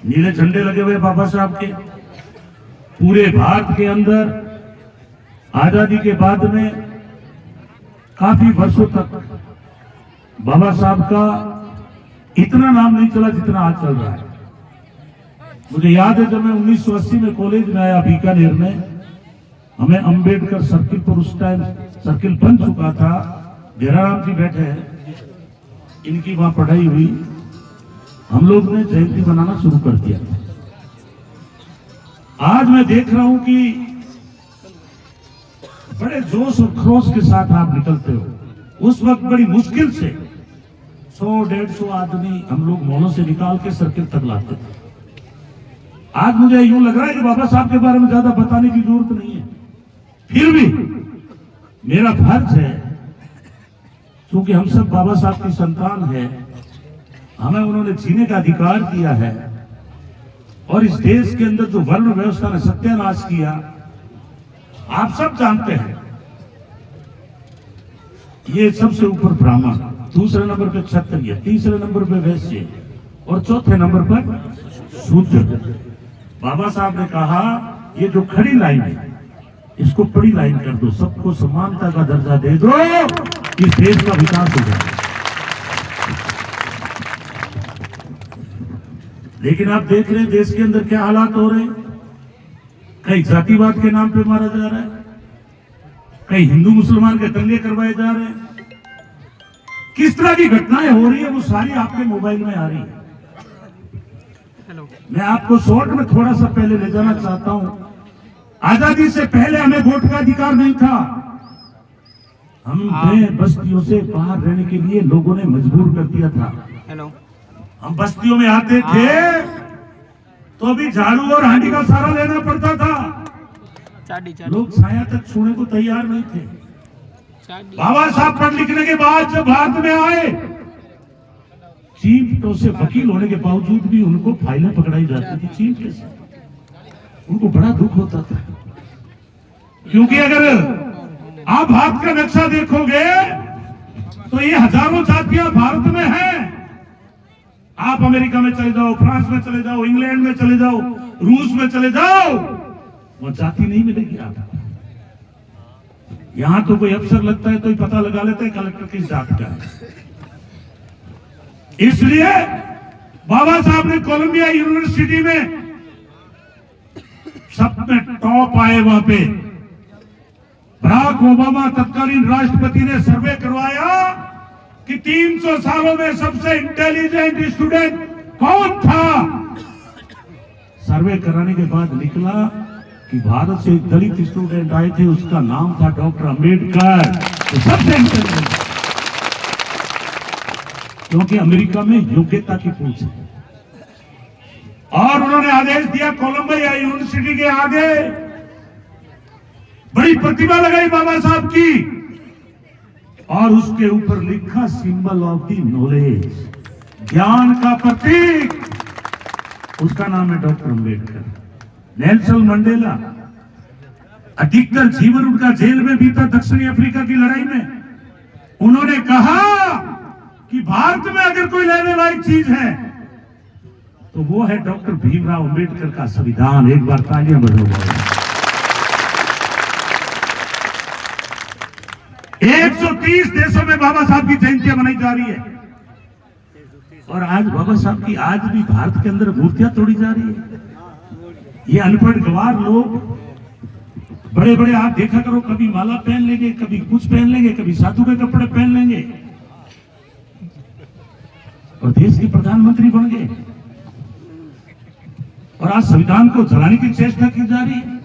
नीले झंडे लगे हुए बाबा साहब के। पूरे भारत के अंदर आजादी के बाद में काफी वर्षों तक बाबा साहब का इतना नाम नहीं चला जितना आज चल रहा है। मुझे याद है जब मैं 1980 में कॉलेज में आया बीकानेर में, हमें अंबेडकर सर्किल पर उस टाइम सर्किल बन चुका था, घेराराम जी बैठे हैं, इनकी वहां पढ़ाई हुई। हम लोग ने जयंती मनाना शुरू कर दिया। आज मैं देख रहा हूं कि बड़े जोश और खरोश के साथ आप निकलते हो। उस वक्त बड़ी मुश्किल से 100-150 आदमी हम लोग मोहल्लों से निकाल के सर्किल तक लाते थे। आज मुझे यूं लग रहा है कि बाबा साहब के बारे में ज्यादा बताने की जरूरत नहीं है। फिर भी मेरा फर्ज है, क्योंकि हम सब बाबा साहब की संतान है, हमें उन्होंने जीने का अधिकार दिया है। और इस देश के अंदर जो वर्ण व्यवस्था ने सत्यानाश किया, आप सब जानते हैं। ये सबसे ऊपर ब्राह्मण, दूसरे नंबर पे क्षत्रिय, तीसरे नंबर पे वैश्य और चौथे नंबर पर शूद्र। बाबा साहब ने कहा ये जो खड़ी लाइन है इसको बड़ी लाइन कर दो, सबको समानता का दर्जा दे दो, इस देश का विकास हो जाए। लेकिन आप देख रहे हैं देश के अंदर क्या हालात हो रहे हैं। कहीं जातिवाद के नाम पे मारा जा रहा है, कहीं हिंदू मुसलमान के दंगे करवाए जा रहे हैं। किस तरह की घटनाएं हो रही है वो सारी आपके मोबाइल में आ रही है। मैं आपको शॉर्ट में थोड़ा सा पहले ले जाना चाहता हूं। आजादी से पहले हमें वोट का अधिकार नहीं था। हमें बस्तियों से बाहर रहने के लिए लोगों ने मजबूर कर दिया था। हम बस्तियों में आते थे तो अभी झाड़ू और हांडी का सहारा लेना पड़ता था। लोग छाया तक छूने को तैयार नहीं थे। बाबा साहब पढ़ लिखने के बाद जब भारत में आए, चीफ तो से वकील होने के बावजूद भी उनको फाइलें पकड़ाई जाती थी चीफ के से। उनको बड़ा दुख होता था, क्योंकि अगर आप भारत का नक्शा देखोगे तो ये हजारों जातियां भारत में हैं। आप अमेरिका में चले जाओ, फ्रांस में चले जाओ, इंग्लैंड में चले जाओ, रूस में चले जाओ, वो जाति नहीं मिलेगी आपको। यहां तो कोई अफसर लगता है तो ही पता लगा लेते हैं कलेक्टर किस जात का है। इसलिए बाबा साहब ने कोलंबिया यूनिवर्सिटी में सब में टॉप आए। वहां पे बराक ओबामा तत्कालीन राष्ट्रपति ने सर्वे करवाया कि 300 सालों में सबसे इंटेलिजेंट स्टूडेंट कौन था। सर्वे कराने के बाद निकला कि भारत से एक दलित स्टूडेंट आए थे, उसका नाम था डॉक्टर अंबेडकर। तो सबसे इंटेलिजेंट, क्योंकि अमेरिका में योग्यता की पूछ है। और उन्होंने आदेश दिया कोलंबिया यूनिवर्सिटी के आगे बड़ी प्रतिमा लगाई बाबा साहब की, और उसके ऊपर लिखा सिंबल ऑफ द नॉलेज, ज्ञान का प्रतीक। उसका नाम है डॉक्टर अंबेडकर। नेल्सन मंडेला अधिकतर जीवन उनका जेल में बीता दक्षिणी अफ्रीका की लड़ाई में। उन्होंने कहा कि भारत में अगर कोई लेने लायक चीज है तो वो है डॉक्टर भीमराव अंबेडकर का संविधान। एक बार तालियां बजाओ। 130 देशों में बाबा साहब की जयंतियां मनाई जा रही है, और आज बाबा साहब की आज भी भारत के अंदर मूर्तियां तोड़ी जा रही है। ये अनपढ़ गवार लोग बड़े बड़े, आप देखा करो, कभी माला पहन लेंगे, कभी कुछ पहन लेंगे, कभी साधु के कपड़े पहन लेंगे, और देश के प्रधानमंत्री बन गए। और आज संविधान को जलाने की चेष्टा की जा रही है।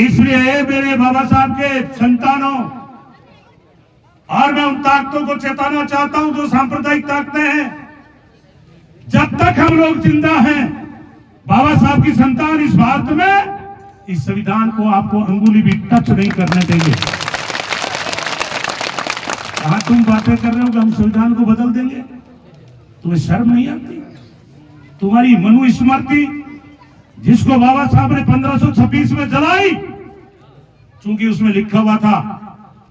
इसलिए मेरे बाबा साहब के संतानों, और मैं उन ताकतों को चेताना चाहता हूं जो सांप्रदायिक ताकतें हैं, जब तक हम लोग जिंदा हैं, बाबा साहब की संतान इस भारत में इस संविधान को आपको अंगुली भी टच नहीं करने देंगे। कहां तुम बातें कर रहे हो कि हम संविधान को बदल देंगे? तुम्हें शर्म नहीं आती? तुम्हारी मनुस्मृति जिसको बाबा साहब ने 1526 में जलाई, चूंकि उसमें लिखा हुआ था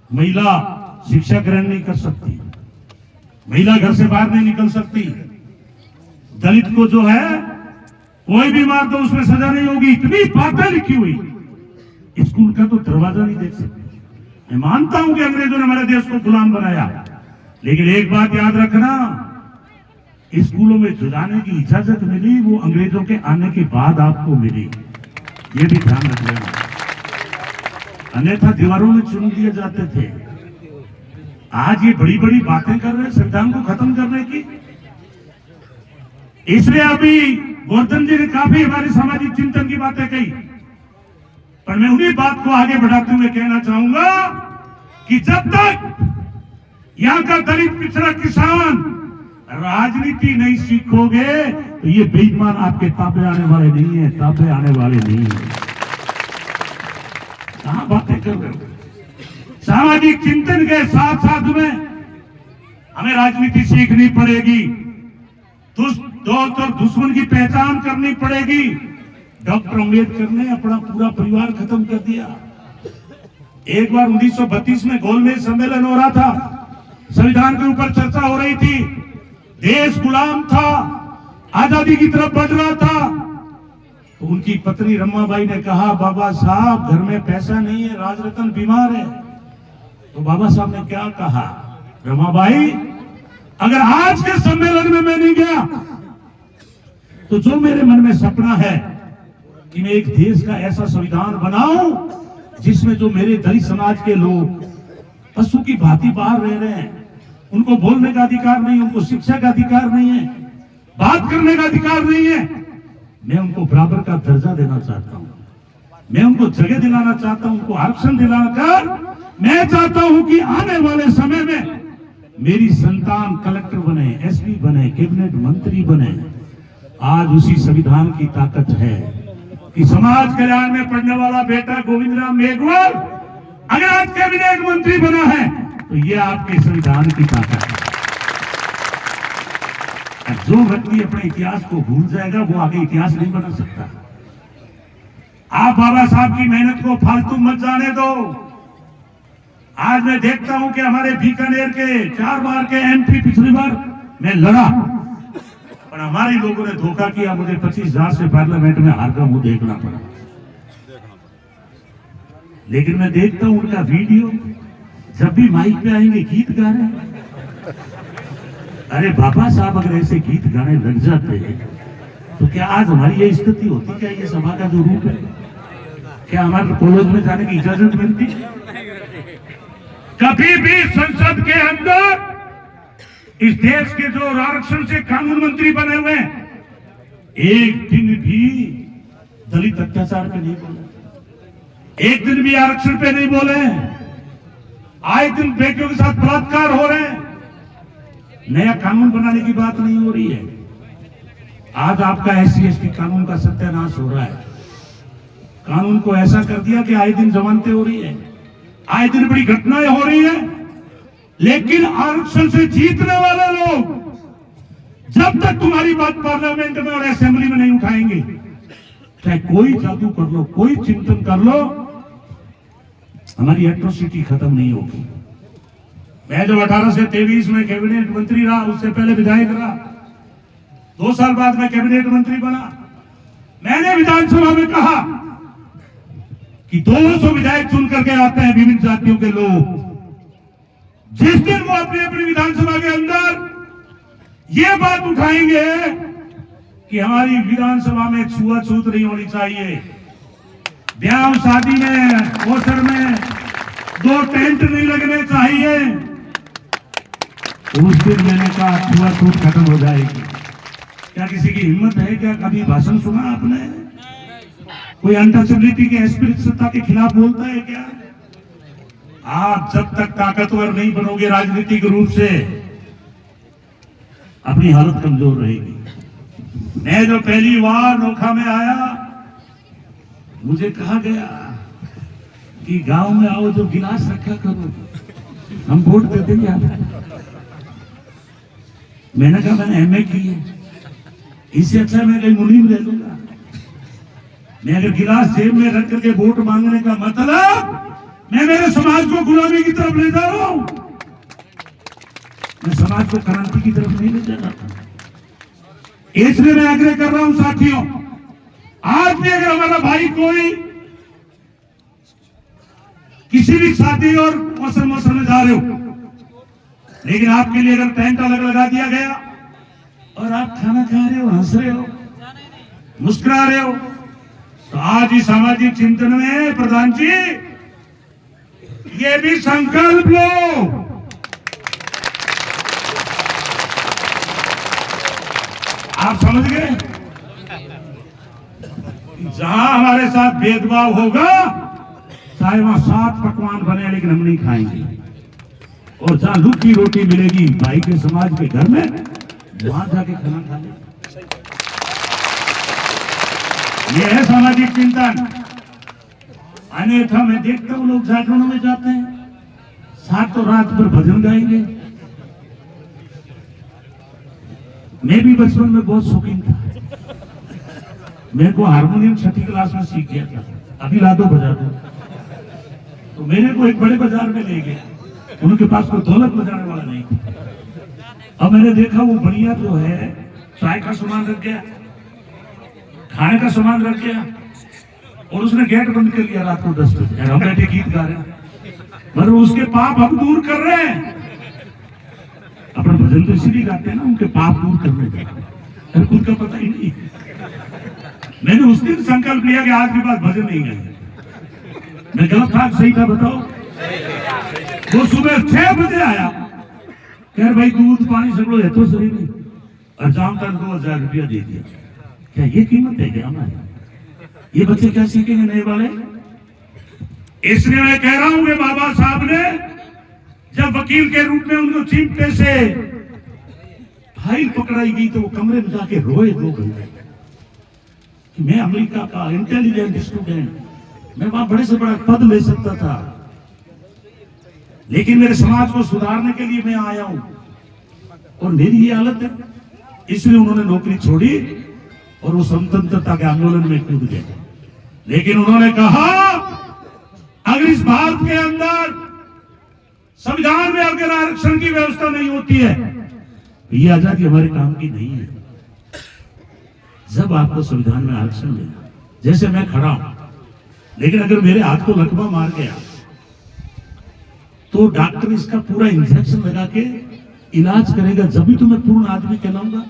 महिला शिक्षा ग्रहण नहीं कर सकती, महिला घर से बाहर नहीं निकल सकती, दलित को जो है कोई भी मार दो उसमें सजा नहीं होगी, इतनी बातें लिखी हुई। स्कूल का तो दरवाजा नहीं देख सकते। मैं मानता हूं कि अंग्रेजों ने हमारे देश को गुलाम बनाया, लेकिन एक बात याद रखना, स्कूलों में जुड़ाने की इजाजत मिली वो अंग्रेजों के आने के बाद आपको मिली, ये भी ध्यान रख लेना, अन्यथा दीवारों में चुन दिए जाते थे। आज ये बड़ी बड़ी बातें कर रहे हैं संविधान को खत्म करने की। इसलिए अभी गोवर्धन जी ने काफी हमारे सामाजिक चिंतन की बातें कही, पर मैं उन्हीं बात को आगे बढ़ाते हुए कहना चाहूंगा कि जब तक यहां का दलित पिछड़ा किसान राजनीति नहीं सीखोगे तो ये बेईमान आपके ताबे आने वाले नहीं है, ताबे आने वाले नहीं है। कहां बातें कर रहे हो? सामाजिक चिंतन के साथ साथ में हमें राजनीति सीखनी पड़ेगी, दोस्त और दुश्मन की पहचान करनी पड़ेगी। डॉक्टर अंबेडकर ने अपना पूरा परिवार खत्म कर दिया। एक बार 1932 में गोलमेज सम्मेलन हो रहा था, संविधान के ऊपर चर्चा हो रही थी, देश गुलाम था, आजादी की तरफ बढ़ रहा था, तो उनकी पत्नी रमाबाई ने कहा, बाबा साहब घर में पैसा नहीं है, राजरतन बीमार है। तो बाबा साहब ने क्या कहा, रमाबाई अगर आज के सम्मेलन में मैं नहीं गया तो जो मेरे मन में सपना है कि मैं एक देश का ऐसा संविधान बनाऊं जिसमें जो मेरे दलित समाज के लोग पशु की भांति बाहर रह रहे हैं, उनको बोलने का अधिकार नहीं, उनको शिक्षा का अधिकार नहीं है, बात करने का अधिकार नहीं है, मैं उनको बराबर का दर्जा देना चाहता हूं, मैं उनको जगह दिलाना चाहता हूं, उनको आरक्षण दिलाकर मैं चाहता हूं कि आने वाले समय में मेरी संतान कलेक्टर बने, एसपी बने, कैबिनेट मंत्री बने। आज उसी संविधान की ताकत है कि समाज कल्याण में पढ़ने वाला बेटा गोविंद राम मेघवाल अगर आज कैबिनेट मंत्री बना है तो ये आपके संविधान की ताकत है। जो व्यक्ति अपने इतिहास को भूल जाएगा वो आगे इतिहास नहीं बना सकता। आप बाबा साहब की मेहनत को फालतू मत जाने दो। आज मैं देखता हूं कि हमारे बीकानेर के 4 बार के एमपी पिछली बार मैं लड़ा, पर हमारे लोगों ने धोखा किया, मुझे 25,000 से पार्लियामेंट में हार का मुंह देखना पड़ा। लेकिन मैं देखता हूं उनका वीडियो, जब भी माइक पे आएंगे गीत गा रहे हैं। अरे बाबा साहब अगर ऐसे गीत गाने लग जाते तो क्या आज हमारी ये स्थिति होती? क्या ये सभा का जो रूप है, क्या हमारे कॉलेज में जाने की इजाजत मिलती? कभी भी संसद के अंदर इस देश के जो आरक्षण से कानून मंत्री बने हुए एक दिन भी दलित अत्याचार पे नहीं बोले, एक दिन भी आरक्षण पे नहीं बोले। आए दिन बेटियों के साथ बलात्कार हो रहे हैं, नया कानून बनाने की बात नहीं हो रही है। आज आपका SC/ST कानून का सत्यानाश हो रहा है। कानून को ऐसा कर दिया कि आए दिन जमानतें हो रही है, आए दिन बड़ी घटनाएं हो रही है, लेकिन आरक्षण से जीतने वाले लोग जब तक तुम्हारी बात पार्लियामेंट में और असेंबली में नहीं उठाएंगे, चाहे कोई जादू कर लो, कोई चिंतन कर लो, हमारी एट्रोसिटी खत्म नहीं होगी। मैं जब 18 से 23 में कैबिनेट मंत्री रहा, उससे पहले विधायक रहा, 2 साल बाद मैं कैबिनेट मंत्री बना। मैंने विधानसभा में कहा कि 200 विधायक चुन करके आते हैं विभिन्न जातियों के लोग। जिस दिन वो अपनी अपनी विधानसभा के अंदर ये बात उठाएंगे कि हमारी विधानसभा में छुआछूत नहीं होनी चाहिए, ब्याह शादी में पोस्टर में 2 टेंट नहीं लगने चाहिए, उस दिन मैंने कहा छुआछूत खत्म हो जाएगी। क्या किसी की हिम्मत है? क्या कभी भाषण सुना आपने? कोई अनटचेबिलिटी के एस्पिरिट सत्ता के खिलाफ बोलता है क्या? आप जब तक ताकतवर नहीं बनोगे राजनीतिक रूप से, अपनी हालत कमजोर रहेगी। मैं जो पहली बार नोखा में आया, मुझे कहा गया कि गांव में आओ, जो गिलास रखा करो, हम वोट दे देंगे आपको। मैंने कहा मैंने MA की है, इससे अच्छा मैं कहीं मुनीम ले लूंगा। मैं अगर गिलास जेब में रख करके वोट मांगने का मतलब मैं मेरे समाज को गुलामी की तरफ ले जा रहा हूं, मैं समाज को क्रांति की तरफ नहीं ले जा रहा। इसलिए मैं आग्रह कर रहा हूं साथियों, आज भी अगर हमारा भाई कोई किसी भी शादी और मौसम में जा रहे हो, लेकिन आपके लिए अगर टेंट अलग लगा दिया गया और आप खाना खा रहे हो, हंस रहे हो, मुस्कुरा रहे हो, तो आज ही सामाजिक चिंतन में प्रधान जी ये भी संकल्प लो। आप समझ गए? जहां हमारे साथ भेदभाव होगा, चाहे वहां 7 पकवान बने लेकिन हम नहीं खाएंगे, और जहां लुकी रोटी मिलेगी भाई के समाज के घर में, वहां जाके खाना खा ले। यह है सामाजिक चिंतन। अन्यथा मैं देखता हूं लोग जागरणों में जाते हैं, साथ तो रात भर भजन गाएंगे। मैं भी बचपन में बहुत शौकीन था, मेरे को हारमोनियम 6ठी क्लास में सीख गया था, अभी ला दो बजा दो। तो मेरे को एक बड़े बाजार में ले गए, उनके पास कोई ढोलक बजाने वाला नहीं था। अब मैंने देखा वो बढ़िया जो है चाय का सामान रख गया, खाने का सामान रख गया, और उसने गेट बंद कर लिया रात को 10 बजे। हम बैठे गीत गा रहे हैं, मतलब उसके पाप हम दूर कर रहे हैं। अपना भजन तो इसीलिए गाते हैं ना, उनके पाप दूर करने का, खुद का पता ही नहीं। मैंने उस दिन संकल्प लिया कि आज के बाद भजन नहीं गाएंगे। मैं गलत था सही था बताओ? वो सुबह 6 बजे आया, कह भाई दूध पानी सब लोग है तो सही नहीं, और जाम तक 2000 रुपया दे दिया। क्या ये कीमत है क्या हमारी? ये बच्चे क्या सीखेंगे नए वाले? इसलिए मैं कह रहा हूं कि बाबा साहब ने जब वकील के रूप में उनको चिमटे से फाइल पकड़ाई गई तो वो कमरे में जाके रोए 2 घंटे कि मैं अमेरिका का इंटेलिजेंट स्टूडेंट, मैं वहां बड़े से बड़ा पद ले सकता था, लेकिन मेरे समाज को सुधारने के लिए मैं आया हूं और मेरी ये हालत है। इसलिए उन्होंने नौकरी छोड़ी और वो स्वतंत्रता के आंदोलन में कूद गए। लेकिन उन्होंने कहा अगर इस भारत के अंदर संविधान में अगर आरक्षण की व्यवस्था नहीं होती है, ये आजादी हमारे काम की नहीं है। जब आपको संविधान में आरक्षण लेना, जैसे मैं खड़ा हूं, लेकिन अगर मेरे हाथ को लकवा मार गया तो डॉक्टर इसका पूरा इंजेक्शन लगा के इलाज करेगा, जब भी तो मैं पूर्ण आदमी कहलाऊंगा,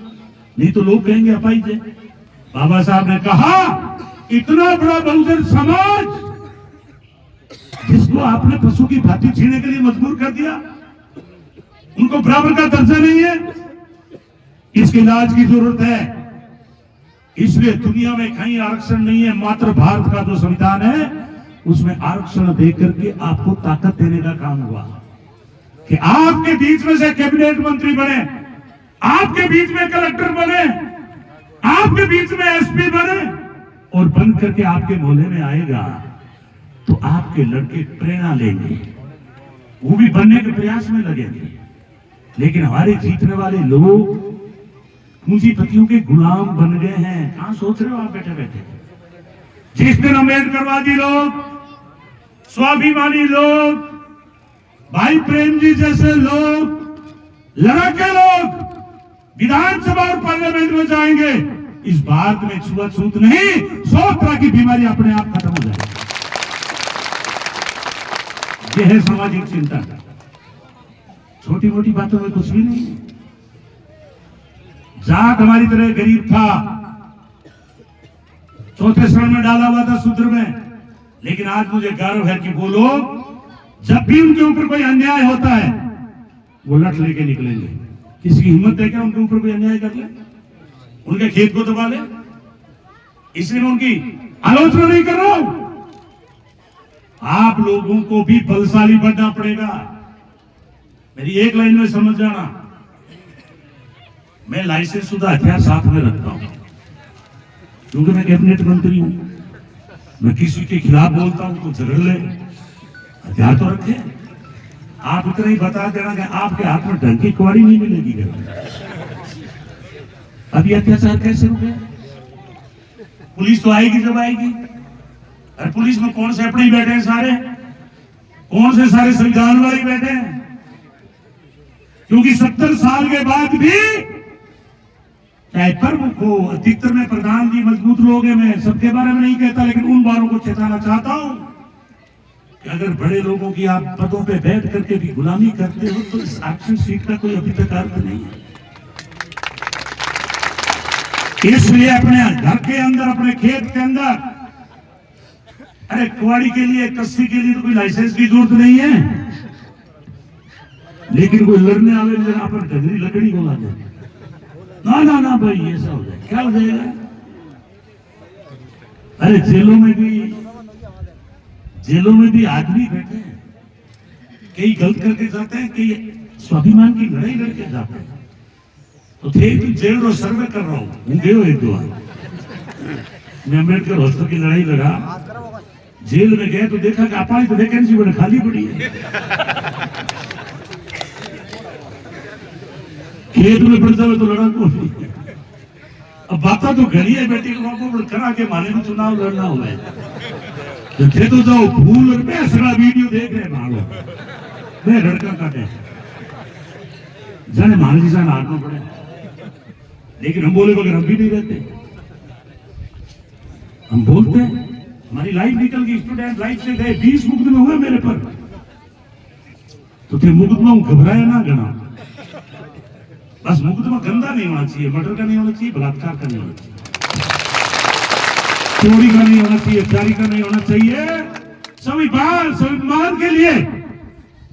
नहीं तो लोग कहेंगे अपाहिज है। बाबा साहब ने कहा इतना बड़ा बहुजन समाज जिसको आपने पशु की भांति जीने के लिए मजबूर कर दिया, उनको बराबर का दर्जा नहीं है, इसके इलाज की जरूरत है। इसलिए दुनिया में कहीं आरक्षण नहीं है, मात्र भारत का जो संविधान है उसमें आरक्षण देकर के आपको ताकत देने का काम हुआ कि आपके बीच में से कैबिनेट मंत्री बने, आपके बीच में कलेक्टर बने, आपके बीच में एसपी बने, और बन करके आपके मोहल्ले में आएगा तो आपके लड़के प्रेरणा लेंगे, वो भी बनने के प्रयास में लगेंगे। लेकिन हमारे जीतने वाले लोग पूंजीपतियों के गुलाम बन गए हैं। कहां सोच रहे हो आप बैठे बैठे? जिस दिन अम्बेडकरवादी लोग, स्वाभिमानी लोग, भाई प्रेम जी जैसे लोग, लड़के लोग विधानसभा और पार्लियामेंट में जाएंगे, इस भारत में छुआछूत नहीं, 100 तरह की बीमारी अपने आप खत्म हो जाएगी। यह है सामाजिक चिंतन। छोटी मोटी बातों में कुछ भी नहीं। जाट हमारी तरह गरीब था, 4थे शरण में डाला हुआ था शूद्र में, लेकिन आज मुझे गर्व है कि वो लोग जब भी उनके ऊपर कोई अन्याय होता है वो लठ लेके निकलेंगे। किसी की हिम्मत है क्या उनके ऊपर कोई अन्याय कर ले, उनके खेत को दबा ले? इसलिए मैं उनकी आलोचना नहीं कर रहा हूं। आप लोगों को भी बलशाली बनना पड़ेगा। मेरी एक लाइन में समझ जाना, मैं लाइसेंस शुदा हथियार साथ में रखता हूं क्योंकि मैं कैबिनेट मंत्री हूं। मैं किसी के खिलाफ बोलता हूं तो झगड़ ले, हथियार तो रखे। आप इतना ही बता देना कि आपके हाथ में ढंग की कुआरी नहीं मिलेगी घर में। अभी अत्याचार कैसे हो गया? पुलिस तो आएगी जब आएगी। और पुलिस में कौन से अपने ही बैठे हैं सारे, कौन से सारे संविधान वाले बैठे हैं? क्योंकि 70 साल के बाद भी चाहे प्रमुख हो, अधिकतर में प्रधान जी मजबूत लोग हैं, मैं सबके बारे में नहीं कहता, लेकिन उन बारों को चेताना चाहता हूं कि अगर बड़े लोगों की आप पदों पे बैठ करके भी गुलामी करते हो तो इस आरक्षण सीट का कोई अभी तक अर्थ नहीं है। इसलिए अपने घर के अंदर, अपने खेत के अंदर, अरे कुआड़ी के लिए, कस्सी के लिए तो कोई लाइसेंस की जरूरत नहीं है, लेकिन कोई लड़ने वाले यहाँ पर डगरी लकड़ी को ला दे, ना ना ना भाई, ये सब हो जाए, क्या हो जाएगा? अरे जेलों में भी आदमी बैठे हैं, कई गलत करके जाते हैं, कई स्वाभिमान की लड़ाई लड़के जाते हैं। तो थे जेल रो सर्वे कर रहा हूं, गए एक दो मैं अम्बेडकर हॉस्टल की लड़ाई लड़ा, जेल में गए तो देखा कि अपाई तो वैकेंसी बड़ी खाली पड़ी है, खेत में पड़ जाए तो लड़ा को नहीं। अब बात तो घड़ी है, बेटी को करा के माने में चुनाव लड़ना हुआ है, तो थे तो जाओ फूल और पैसरा वीडियो देख रहे मांगो, मैं लड़का काटे जाने मान जी हाथ में पड़े, लेकिन हम बोले बगैर हम भी नहीं रहते, हम बोलते हैं। हमारी लाइफ निकल गई, स्टूडेंट लाइफ से गए, 20 मुकदमे हुए मेरे पर, तो थे मुकदमा घबराया ना गना, बस मुकदमा गंदा नहीं होना चाहिए, मर्डर का नहीं होना चाहिए, बलात्कार का नहीं होना चाहिए, चोरी का नहीं होना चाहिए, जारी का नहीं होना चाहिए, संविधान के लिए।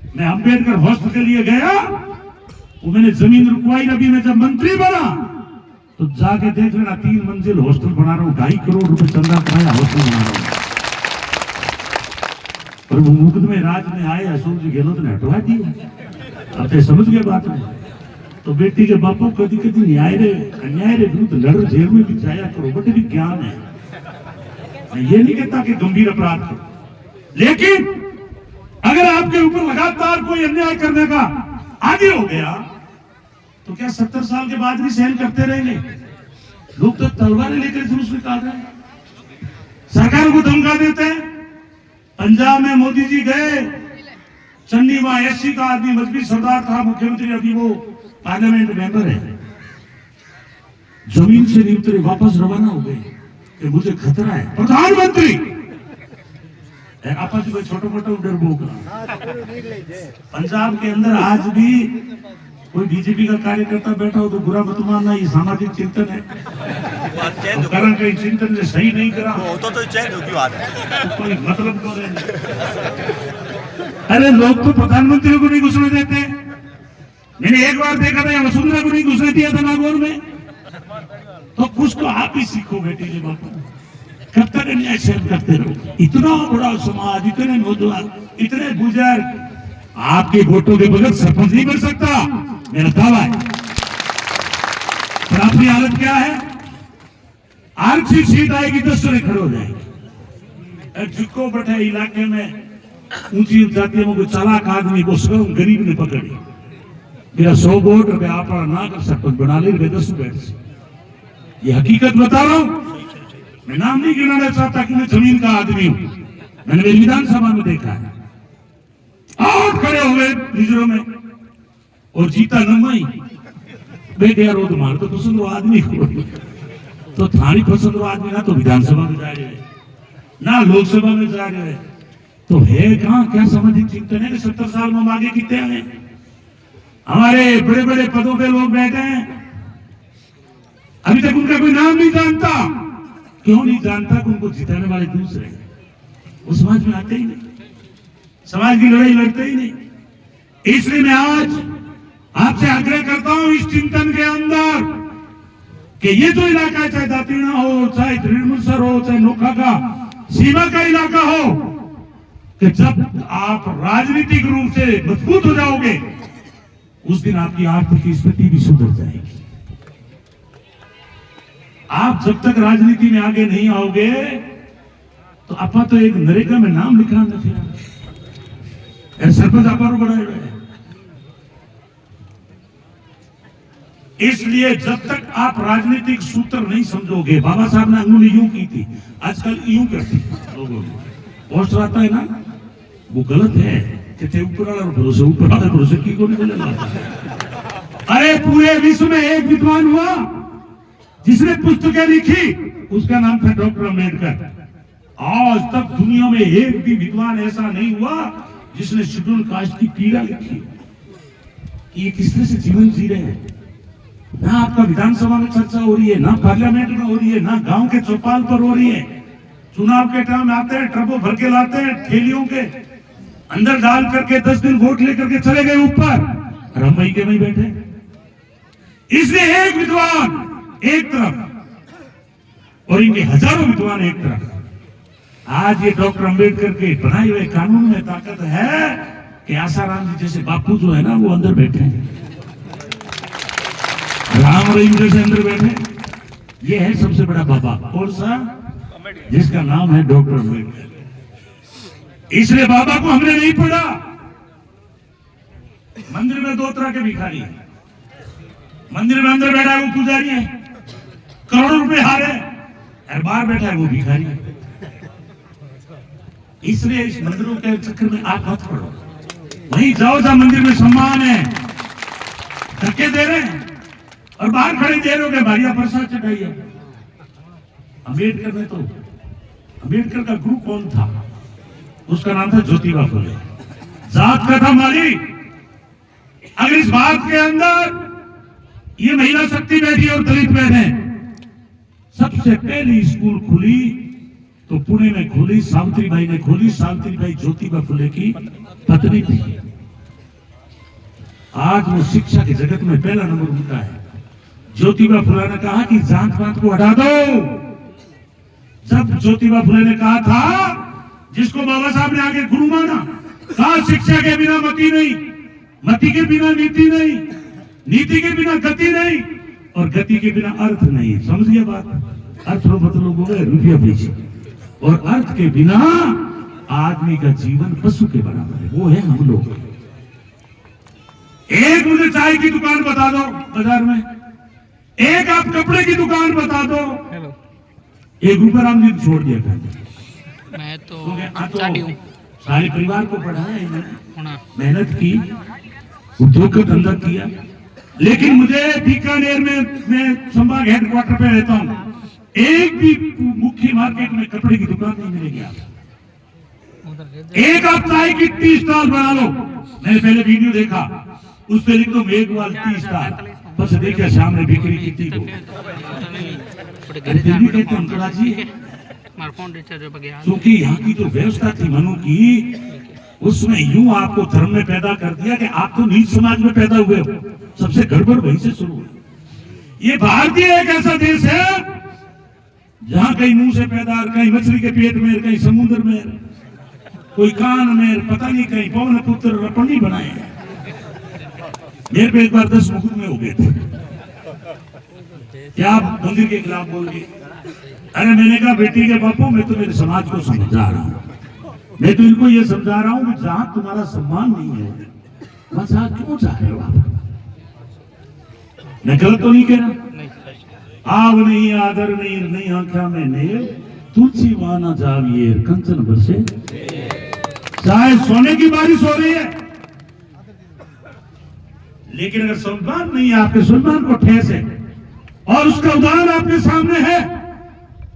मैं अम्बेडकर हॉस्टल के लिए गया, वो मैंने जमीन रुकवाई, अभी मैं जब मंत्री बना तो जाके देख लेना, 3 मंजिल हॉस्टल बना रहा हूं, 2.5 करोड़ रुपए चंदा कराया हॉस्टल बना रहा हूं। और वो मुकदमे राज में आए, अशोक जी गहलोत ने हटवा दिए, अब तो समझ गए बात में। तो बेटी के बापू कभी कभी अन्याय रे विरुद्ध लड़, जेल में भी जाया करो, बट भी ज्ञान है, मैं ये नहीं कहता कि गंभीर अपराध करो, लेकिन अगर आपके ऊपर लगातार कोई अन्याय करने का आगे हो गया तो क्या 70 साल के बाद भी सहन करते रहेंगे? लोग तो तलवारें लेकर जुलूस निकाल रहे हैं, सरकार को धमका देते हैं। पंजाब में मोदी जी गए, चन्नी वहां एससी का आदमी, मजबी सरदार था मुख्यमंत्री, अभी वो पार्लियामेंट मेंबर है, जमीन से नहीं उतरे, वापस रवाना हो गए कि मुझे खतरा है। प्रधानमंत्री आपस में छोटे मोटे डर बोका, पंजाब के अंदर आज भी कोई बीजेपी का कार्यकर्ता बैठा हो तो बुरा मत मानना, ये सामाजिक चिंतन है, कारण कहीं चिंतन से सही नहीं करा तो कोई मतलब तो नहीं। अरे लोग तो प्रधानमंत्री को नहीं घुसने देते, मैंने एक बार देखा था वसुंधरा को नहीं घुसने दिया था नागौर में, तो कुछ तो आप ही सीखो बेटी के बापू, कब तक अन्याय सहन करते रहो? इतना बड़ा समाज, इतने नौजवान, इतने बुजुर्ग, आपके वोटों के बगैर सरपंच नहीं बन सकता, मेरा दावा है। पर अपनी हालत क्या है? आरक्षित सीट आएगी 10 जने खड़े हो जाएंगे, झुको बैठे इलाके में ऊंची जातियों को चालाक आदमी को स्वयं गरीब ने पकड़ी, मेरा 100 वोट आप ना कर सरपंच बना ले 10 वोट से, ये हकीकत बता रहा हूं। मैं नाम नहीं गिनाना चाहता कि मैं जमीन का आदमी हूं, मैंने मेरी विधानसभा में देखा है, और खड़े हुए रिजर्व में और जीता नमई बेटे यार, वो तुम्हारे तो पसंद आदमी हो, तो थानी पसंद आदमी ना तो विधानसभा में जा रहे हैं ना लोकसभा में जा रहे हैं, तो है कहां? क्या सामाजिक चिंतन है कि 70 साल में आगे कितने हैं? हमारे बड़े बड़े पदों पे लोग बैठे हैं, अभी तक उनका कोई नाम नहीं जानता। क्यों नहीं जानता? कि उनको जिताने वाले दूसरे, वो समाज में आते ही नहीं, समाज की लड़ाई लड़ते ही नहीं। इसलिए मैं आज आपसे आग्रह करता हूं इस चिंतन के अंदर कि ये जो इलाका है, चाहे दातीना हो, चाहे त्रिमुलसर हो, चाहे नोखा का सीमा का इलाका हो, कि जब आप राजनीतिक रूप से मजबूत हो जाओगे उस दिन आपकी आर्थिक स्थिति भी सुधर जाएगी। आप जब तक राजनीति में आगे नहीं आओगे तो आपा तो एक नरेगा में नाम लिखा ना, फिर सरपंच आपा बढ़ाए हुए। इसलिए जब तक आप राजनीतिक सूत्र नहीं समझोगे, बाबा साहब ने अंगुली यूं की थी, आजकल यूं करती लोगों को पोस्टर आता है ना, वो गलत है कि ऊपर वाला भरोसे, ऊपर वाला भरोसे की को नहीं बोलेगा। अरे पूरे विश्व में एक विद्वान हुआ जिसने पुस्तकें लिखी उसका नाम था डॉक्टर अम्बेडकर। आज तक दुनिया में एक भी विद्वान ऐसा नहीं हुआ जिसने शेड्यूल कास्ट की पीड़ा लिखी कि ये किस तरह से जीवन जी रहे हैं। ना आपका विधानसभा में चर्चा हो रही है, ना पार्लियामेंट में हो रही है, ना गांव के चौपाल पर हो रही है। चुनाव के टाइम आते हैं, ट्रकों भर के लाते हैं, थैलियों के अंदर डाल करके 10 दिन वोट लेकर के चले गए ऊपर, और हम वहीं के वहीं बैठे। इसलिए एक विद्वान एक तरफ और इनके हजारों विद्वान एक तरफ। आज ये डॉक्टर अम्बेडकर के बनाए हुए कानून में ताकत है कि आसाराम जी जैसे बापू जो है ना वो अंदर बैठे हैं, राम रहीम जैसे अंदर बैठे। ये है सबसे बड़ा बाबा, कौन सा? जिसका नाम है डॉक्टर अम्बेडकर। इसलिए बाबा को हमने नहीं पढ़ा। मंदिर में 2 तरह के भिखारी हैं। मंदिर में अंदर बैठा है वो पुजारी है, करोड़ों रुपए हारे, और बाहर बैठा है वो भिखारी है। इसलिए इस मंदिरों के चक्कर में आप मत पढ़ो, वहीं जाओ जहां मंदिर में सम्मान है। धक्के दे रहे हैं और बाहर खड़े दे रहे हो के भारिया प्रसाद चढ़ाइए। अम्बेडकर का गुरु कौन था? उसका नाम था ज्योतिबा फुले। जात का था माली। अगर इस बात के अंदर ये महिला शक्ति बैठी और दलित बैठे, सबसे पहली स्कूल खुली तो पुणे में खोली, सावित्रीबाई ने खोली। सावित्रीबाई ज्योतिबा फुले की पत्नी थी। आज वो शिक्षा के जगत में पहला नंबर उनका है। ज्योतिबा फुले ने कहा कि जात पात को हटा दो। जब ज्योतिबा फुले ने कहा था, जिसको बाबा साहब ने आगे गुरु माना, कहा शिक्षा के बिना मति नहीं, मति के बिना नीति नहीं, नीति के बिना गति नहीं, और गति के बिना अर्थ नहीं। समझिए बात। अर्थ रो मतलब हो गए रुपया पीछे, और अर्थ के बिना आदमी का जीवन पशु के बराबर है। वो है हम लोग। एक मुझे चाय की दुकान बता दो बाजार में, एक आप कपड़े की दुकान बता दो, एक रूपाराम जी छोड़ दिया था। मैं तो सारे परिवार को पढ़ाया इन्होंने, मेहनत की, उद्योग का धंधा किया। लेकिन मुझे बीकानेर में, मैं संभाग हेडक्वार्टर पे रहता हूँ, एक भी मुख्य मार्केट में कपड़े की दुकान नहीं मिलेगी। एक आप चाय की टी स्टॉल बना लो। मैंने पहले वीडियो देखा, उस पर लिख दो मेघवाल टी स्टॉल, बस देखिए सामने बिक्री कितनी हो। क्योंकि यहाँ की जो व्यवस्था थी मनु की, उसमें यूं आपको धर्म में पैदा कर दिया कि आप तो नीच समाज में पैदा हुए हो। सबसे गड़बड़ वहीं से शुरू हुई। ये भारतीय एक ऐसा देश है जहां कहीं मुंह से पैदा, कहीं मछली के पेट में, कहीं समुद्र में, कोई कान में, पता नहीं कहीं पवन पुत्र रपणी बनाए। मेरे पे एक बार 10 मुकदमे हो गए थे। क्या आप मंदिर के खिलाफ बोल गए? अरे मैंने कहा बेटी के बापू, मैं तो मेरे समाज को समझा रहा हूँ। मैं तो इनको ये समझा रहा हूँ कि जहां तुम्हारा सम्मान नहीं है वहां क्यों जा रहे हो आप? मैं गलत तो नहीं कह रहा। आव नहीं, आदर नहीं, नहीं आंखा में नेल, तुलसी माना जाविए कंचन बरसे। चाहे सोने की बारिश हो रही है, लेकिन अगर सम्मान नहीं है, आपके सम्मान को ठेस है, और उसका उदाहरण आपके सामने है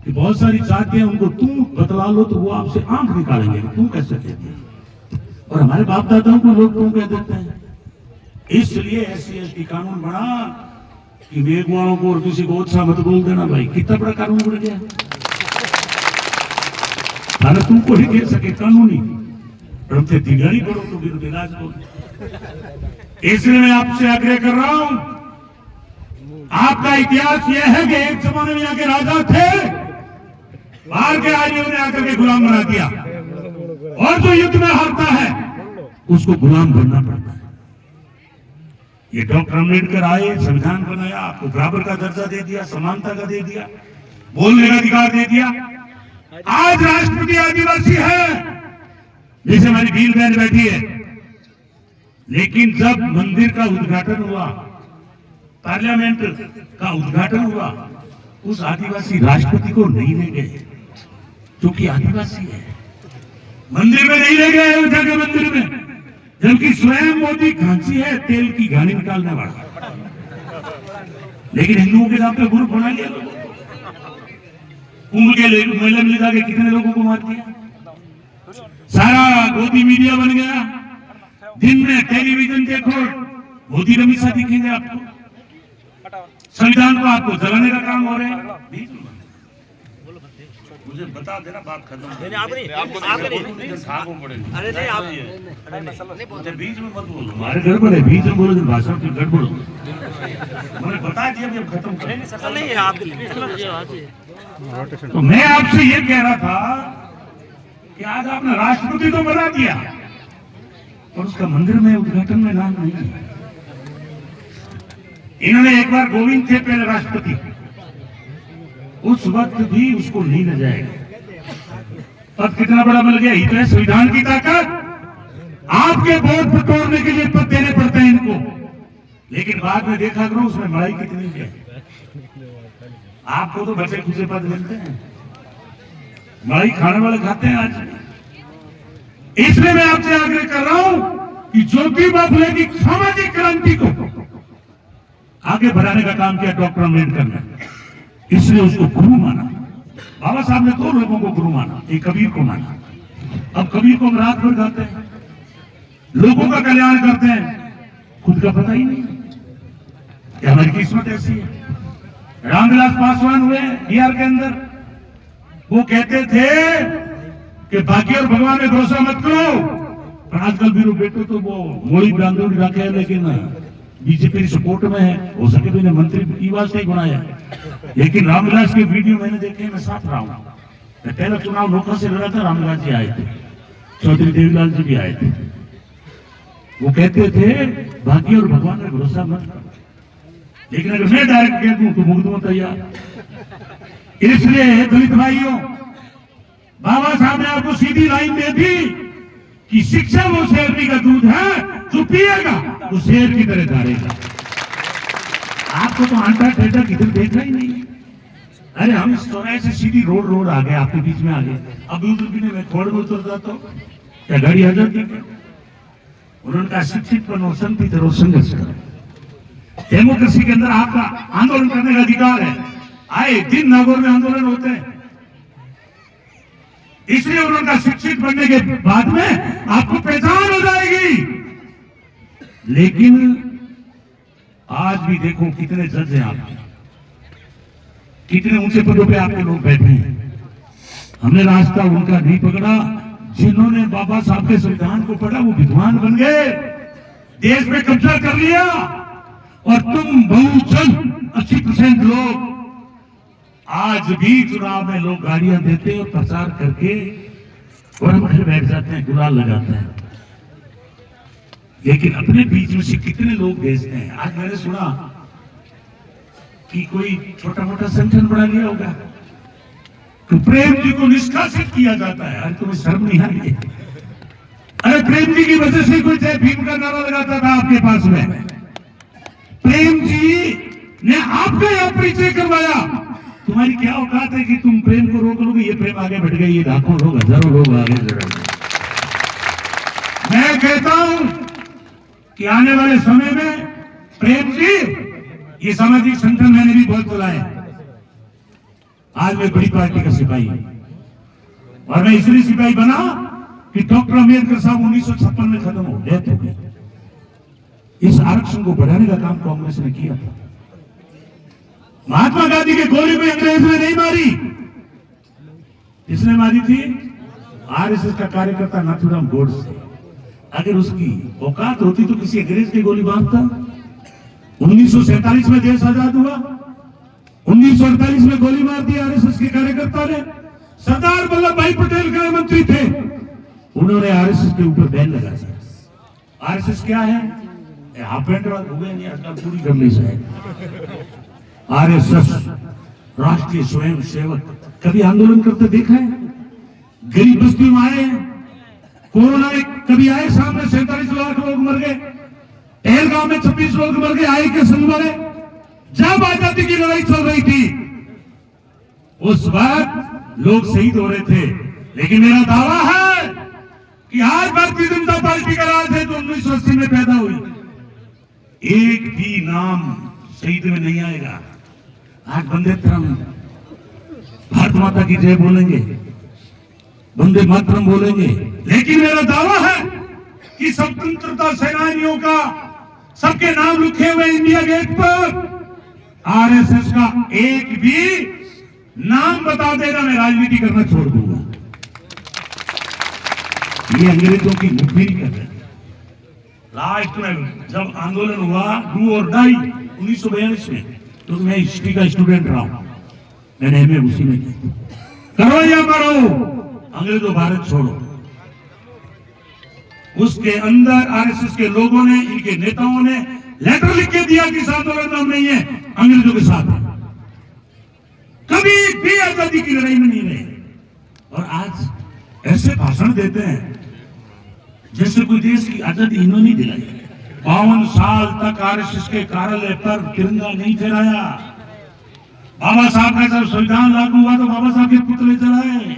कि बहुत सारी जातियां, उनको तुम बतला लो तो वो आपसे आंख निकालेंगे, तुम कैसे कहते हैं। और हमारे बाप दादाओं को लोग तुम कह देते हैं। इसलिए SC/ST कानून बना कि मेघवालों को और किसी को अच्छा मत बोल देना। भाई कितना बड़ा कानून बन गया। भारत तुमको ही कह सके कानूनी, परंतु दिगाड़ी करो तो फिर विराज करो। इसलिए मैं आपसे आग्रह कर रहा हूं, आपका इतिहास यह है कि एक जमाने में यहाँ के राजा थे, बाहर के आर्यों ने आकर के गुलाम बना दिया, और जो युद्ध में हारता है उसको गुलाम बनना पड़ता है। ये डॉक्टर अम्बेडकर आए, संविधान बनाया, आपको बराबर का दर्जा दे दिया, समानता का दे दिया, बोलने का अधिकार दे दिया। आज राष्ट्रपति आदिवासी है, जैसे हमारी भील बहन बैठी है। लेकिन जब मंदिर का उद्घाटन हुआ, पार्लियामेंट का उद्घाटन हुआ, उस आदिवासी राष्ट्रपति को नहीं ले गए, क्योंकि आदिवासी है। मंदिर में नहीं ले गए अयोध्या के मंदिर में, जबकि स्वयं मोदी घांची है तेल की घानी निकालने वाला। लेकिन हिंदुओं के नाम पे ग्रुप बना लिया लोगों को। कुंभ के मेले में जाके कितने लोगों को मार दिया। सारा गोदी मीडिया बन गया। दिन में टेलीविजन देखो, मोदी रमीसा दिखेंगे आपको। संविधान को आपको जलाने का काम हो रहा है। मुझे बता देना, बात खत्म। नहीं आप नहीं, अरे नहीं आप नहीं, बीच में मत बोलो, हमारे गड़बड़ है। बीच में बोलो तो भाषण की गड़बड़ हो। मैंने बता दिया भी, अब खत्म कर। नहीं है आपके लिए। तो मैं आपसे ये कह रहा था कि आज आपने राष्ट्रपति तो बना दिया और उसका मंदिर में उद्घाटन में नाम नहीं है। इन्होंने एक बार गोविंद थे पहले राष्ट्रपति, उस वक्त भी उसको नहीं ले जाएगा। पद कितना बड़ा मिल गया, ही तो है संविधान की ताकत। आपके वोट पर तोड़ने के लिए पद देने पड़ते हैं इनको, लेकिन बाद में देखा करो उसमें लड़ाई कितनी है। आपको तो बचे खुचे पद मिलते हैं, लड़ाई खाने वाले खाते हैं आज। इसलिए मैं आपसे आग्रह कर रहा हूं कि ज्योतिबा फुले की सामाजिक क्रांति को आगे बढ़ाने का काम किया डॉक्टर अम्बेडकर ने, इसलिए उसको गुरु माना। बाबा साहब ने दो लोगों को गुरु माना, एक कबीर को माना। अब कबीर को हम रात भर गाते हैं, लोगों का कल्याण करते हैं, खुद का पता ही नहीं कि हमारी किस्मत ऐसी है। रामविलास पासवान हुए बिहार के अंदर, वो कहते थे कि बाकी और भगवान में भरोसा मत करो, पर आजकल भी बेटो तो वो मोड़ी बांधोड़ी रखे है, लेकिन बीजेपी सपोर्ट में है। हो सके तो इन्हें मंत्री की वास्ते ही बनाया, लेकिन रामविलास के वीडियो मैंने देखे, मैं साथ रहा हूं। मैं पहला चुनाव लोकसभा से लड़ा था, रामविलास जी आए थे, चौधरी देवीलाल जी भी आए थे। वो कहते थे बाकी और भगवान में भरोसा मत करो, लेकिन अगर मैं डायरेक्ट कह दूं तो मुग्ध मत तैयार। इसलिए दलित भाइयों, बाबा साहब ने आपको सीधी लाइन दे दी कि शिक्षा वो शेरनी का दूध है, जो पिएगा वो शेर की तरह धारेगा। आपको तो आंटा टेढ़ा किधर देखा ही नहीं। अरे हम इस चौराहे से सीधी रोड आ गए, आपके बीच में आ गए। अब मैं थोड़े बहुत उतर जाता हूं, क्या गाड़ी आ जाती है? उन्होंने कहा शिक्षित बनो, संगठित रहो, संघर्ष करो। डेमोक्रेसी के अंदर आपका आंदोलन करने का अधिकार है। आए दिन नागौर में आंदोलन होते हैं, इसलिए उन्होंने कहा शिक्षित बनने के बाद में आपको पहचान हो जाएगी। लेकिन आज भी देखो कितने जज हैं आपके, कितने ऊंचे पदों पे आपके लोग बैठे हैं। हमने रास्ता उनका नहीं पकड़ा। जिन्होंने बाबा साहब के संविधान को पढ़ा वो विद्वान बन गए, देश में कब्जा कर लिया, और तुम बहुजन 80% लोग आज भी चुनाव में लोग गाड़ियां देते और प्रचार करके और हम घर बैठ जाते हैं, गुलाल लगाते हैं, लेकिन अपने बीच में से कितने लोग भेजते हैं। आज मैंने सुना कि कोई छोटा मोटा संगठन बना लिया होगा तो प्रेम जी को निष्कासित किया जाता है। अरे तुम्हें शर्म नहीं आई? अरे प्रेम जी की वजह से कोई जय भीम का नारा लगाता था आपके पास में। प्रेम जी ने आपका यह परिचय करवाया। तुम्हारी क्या औकात है कि तुम प्रेम को रोक लोगे? ये प्रेम आगे बढ़ गई, ये लाखों लोग, हजारों लोग आगे बढ़ गए। मैं कहता हूं कि आने वाले समय में प्रेम जी, ये सामाजिक संगठन मैंने भी बहुत चलाए। आज मैं बड़ी पार्टी का सिपाही हूं, और मैं इसलिए सिपाही बना कि डॉक्टर अम्बेडकर साहब 1956 में खत्म हो, डेथ हो गई। इस आरक्षण को बढ़ाने का काम कांग्रेस ने किया था। महात्मा गांधी की गोली में अंग्रेज ने नहीं मारी, इसने मारी थी आरएसएस का कार्यकर्ता नाथूराम गोडसे। अगर उसकी औकात होती तो किसी अंग्रेज की गोली मारता। 1947 में देश आजाद हुआ, 1948 में गोली मार दी आरएसएस के कार्यकर्ता ने। सरदार वल्लभ भाई पटेल गृह मंत्री थे, उन्होंने आरएसएस के ऊपर बैन लगा दिया। आरएसएस क्या है? हाफ पैंट हुए नहीं, आजकल पूरी गमली से है। आरएसएस राष्ट्रीय स्वयं सेवक, कभी आंदोलन करते देखा है? गरीब बस्तियों में आए हैं, कोरोना में कभी आए, सामने 47 लाख लोग मर गए, पहलगांव में 26 लोग मर गए, आए के संग मरे। जब आजादी की लड़ाई चल रही थी उस वक्त लोग शहीद हो रहे थे। लेकिन मेरा दावा है कि आज भारतीय जनता पार्टी का राज है, जो 1980 में पैदा हुई, एक भी नाम शहीद में नहीं आएगा। आज वंदे मातरम, भारत माता की जय बोलेंगे, वंदे मातरम बोलेंगे, लेकिन मेरा दावा है कि स्वतंत्रता सेनानियों का सबके नाम लिखे हुए इंडिया गेट पर आरएसएस का एक भी नाम बता देना, मैं राजनीति करना छोड़ दूंगा। ये अंग्रेजों की मुखबिरी कर रहे हैं। लास्ट में जब आंदोलन हुआ डू और डाई 1942 में, तो मैं हिस्ट्री का स्टूडेंट रहा हूं, मैंने एमए उसी में की। करो या मरो, अंग्रेजों भारत छोड़ो। उसके अंदर आरएसएस के लोगों ने, इनके नेताओं ने लेटर लिख के दिया कि इस आंदोलन में हम नहीं है, अंग्रेजों के साथ है। कभी भी आजादी की लड़ाई में नहीं रहे। और आज ऐसे भाषण देते हैं जैसे कोई देश की आजादी इन्होंने नहीं दिलाई। 52 साल तक आरएसएस के कार्यालय पर तिरंगा नहीं फहराया। बाबा साहब का जब संविधान लागू हुआ तो बाबा साहब के पुतले जलाए।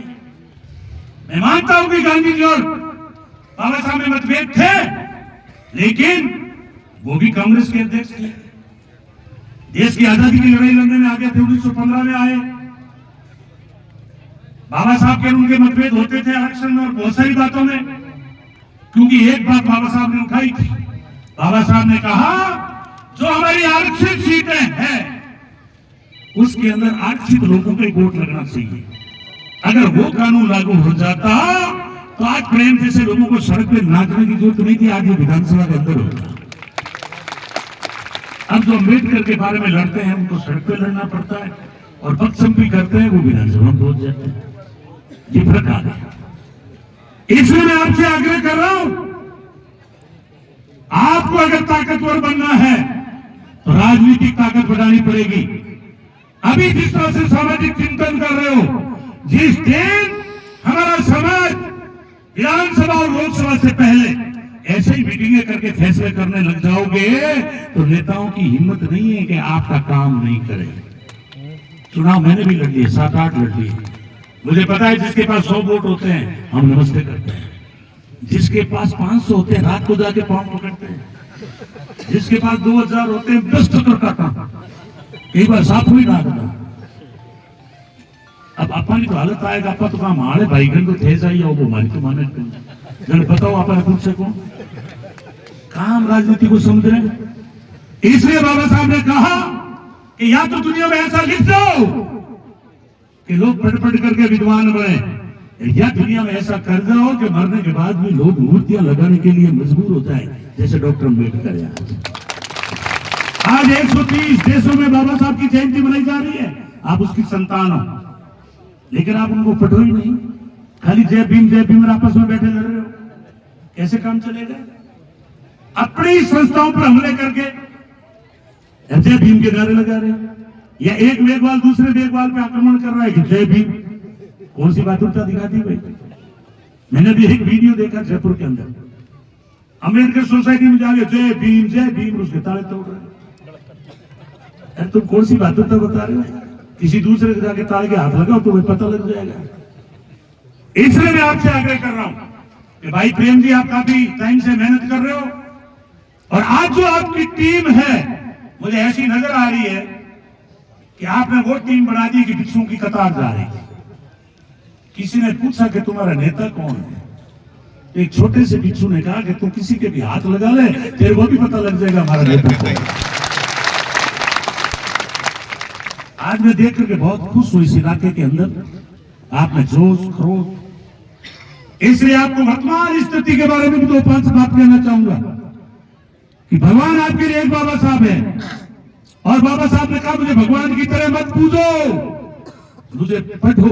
मैं मानता हूं कि गांधी जी और बाबा साहब में मतभेद थे, लेकिन वो भी कांग्रेस के अध्यक्ष थे। देश की आजादी की लड़ाई लड़ने में आगे थे। 1915 में आए। बाबा साहब के उनके मतभेद होते थे इलेक्शन में और बहुत सारी बातों में, क्योंकि एक बात बाबा साहब ने उठाई थी। बाबा साहब ने कहा जो हमारी आरक्षित सीटें हैं उसके अंदर आरक्षित लोगों का वोट लगना चाहिए। अगर वो कानून लागू हो जाता तो आज प्रेम जैसे लोगों को सड़क पे नाचने की जरूरत नहीं थी, आज ये विधानसभा के अंदर होता। अब जो अम्बेडकर के बारे में लड़ते हैं उनको सड़क पे लड़ना पड़ता है, और बदसमझी करते हैं वो विधानसभा में पहुंच जाते हैं। ये फर्क आ गया। इसलिए मैं आपसे आग्रह कर रहा हूं, आपको अगर ताकतवर बनना है तो राजनीतिक ताकत बढ़ानी पड़ेगी। अभी जिस तरह से सामाजिक चिंतन कर रहे हो, जिस दिन हमारा समाज विधानसभा और लोकसभा से पहले ऐसे ही मीटिंगें करके फैसले करने लग जाओगे तो नेताओं की हिम्मत नहीं है कि आपका काम नहीं करे। चुनाव मैंने भी लड़ लिए, 7-8 लड़ लिए। मुझे पता है जिसके पास 100 वोट होते हैं हम नमस्ते करते हैं, जिसके पास 500 होते हैं रात को जाके पांव पकड़ते हैं, जिसके पास 2000 होते हैं 10 टक्कर काटा, एक बार साथ हुई ना था। अब अपनी तो हालत आएगा, आपा तो काम हाड़े भाईगन को थे जाइए वो मारी तो माने जब बताओ आप पूछ सको काम राजनीति को समझ रहे हैं। इसलिए बाबा साहब ने कहा कि या तो दुनिया में ऐसा लिख दो कि लोग पढ़ पढ़ करके विद्वान बने, या दुनिया में ऐसा कर दो कि मरने के बाद भी लोग मूर्तियां लगाने के लिए मजबूर हो जाए, जैसे डॉक्टर अम्बेडकर है। आज 130 देशों में बाबा साहब की जयंती मनाई जा रही है। आप उसकी संतान हो, लेकिन आप उनको पढ़ो ही नहीं, खाली जय भीम आपस में बैठे लड़ रहे हो। कैसे काम चलेगा? अपनी संस्थाओं पर हमले करके जय भीम के नारे लगा रहे हो, या एक मेघवाल दूसरे मेघवाल पे आक्रमण कर रहा है कि जय भीम। कौन सी बहादुरता दिखाती भाई? मैंने भी एक वीडियो देखा जयपुर के अंदर, अम्बेडकर सोसाइटी में जाके जय भीम उसके ताले तोड़ रहे। अरे तुम कौन सी बहादुरता बता रहे हो? किसी दूसरे के जाके ताले के हाथ लगाओ तुम्हें पता लग जाएगा। इसलिए मैं आपसे आग्रह कर रहा हूं कि भाई प्रेम जी, आप काफी टाइम से मेहनत कर रहे हो, और आज जो आपकी टीम है मुझे ऐसी नजर आ रही है कि आपने वो टीम बना दी कि भिक्षुओं की कतार जा रही है। किसी ने पूछा कि तुम्हारा नेता कौन है? एक छोटे से भिक्षु ने कहा कि तुम किसी के भी हाथ लगा ले, तेरे को भी पता लग जाएगा हमारा नेता कौन है। आज मैं देख करके बहुत खुश हुई इस इलाके के अंदर आपने जोश खरोश। इसलिए आपको वर्तमान स्थिति के बारे में भी 2-5 बात कहना चाहूंगा कि भगवान आपके लिए एक बाबा साहब है, और बाबा साहब ने कहा मुझे भगवान की तरह मत पूजो, मुझे पढ़ो।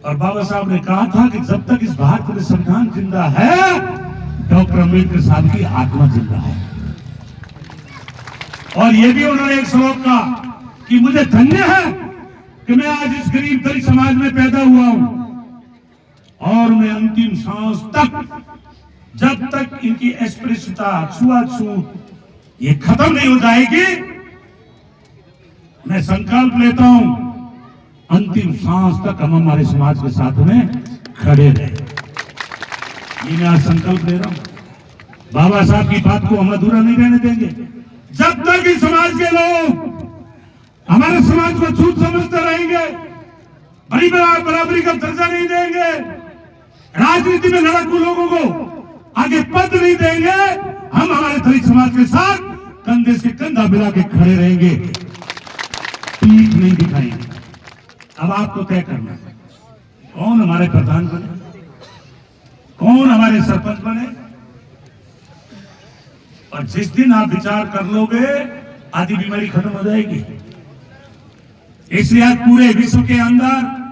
और बाबा साहब ने कहा था कि जब तक इस भारत में संविधान जिंदा है, डॉक्टर अम्बेडकर साहब की आत्मा जिंदा है। और ये भी उन्होंने एक श्लोक कहा कि मुझे धन्य है कि मैं आज इस गरीब दलित समाज में पैदा हुआ हूं, और मैं अंतिम सांस तक, जब तक इनकी अस्पृश्यता छुआछूत ये खत्म नहीं हो जाएगी, मैं संकल्प लेता हूं अंतिम सांस तक हम हमारे समाज के साथ में खड़े रहे। ये मैं आज संकल्प ले रहा हूं। बाबा साहब की बात को हम अधूरा नहीं रहने देंगे। जब तक इस समाज के लोग हमारे समाज को छूत समझते रहेंगे, बराबरी का दर्जा नहीं देंगे, राजनीति में लड़ाकू लोगों को आगे पद नहीं देंगे, हम हमारे दलित समाज के साथ कंधे से कंधा मिला के खड़े रहेंगे, पीठ नहीं दिखाएंगे। अब आपको तय करना है कौन हमारे प्रधान बने, कौन हमारे सरपंच बने। और जिस दिन आप विचार कर लोगे आधी बीमारी खत्म हो जाएगी। इसलिए आज पूरे विश्व के अंदर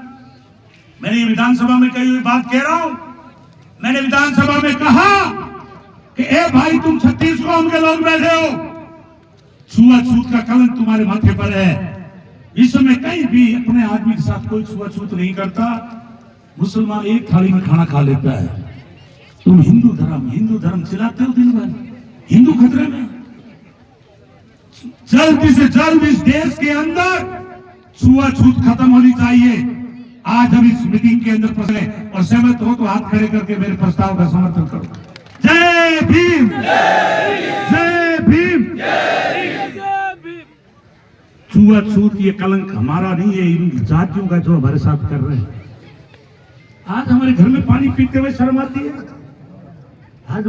मैंने विधानसभा में कही हुई बात कह रहा हूं। मैंने विधानसभा में कहा कि ए भाई, तुम 36 कौम के लोग बैठे हो, छुआछूत का कलंक तुम्हारे माथे पर है। विश्व में कहीं भी अपने आदमी के साथ कोई छुआछूत नहीं करता। मुसलमान एक थाली में खाना खा लेता है, तुम हिंदू धर्म चिल्लाते हो दिन भर। हिंदू खतरे में। जल्दी से जल्द इस देश के अंदर छुआछूत खत्म होनी चाहिए। आज हम इस मीटिंग के अंदर फंसे और सहमत हो तो हाथ खड़े करके मेरे प्रस्ताव का समर्थन करो। जय भीम, जय भीम। छुआछूत ये कलंक हमारा नहीं है, इन जातियों का जो हमारे साथ कर रहे हैं। आज हमारे घर में पानी पीते हुए शर्म आती है। आज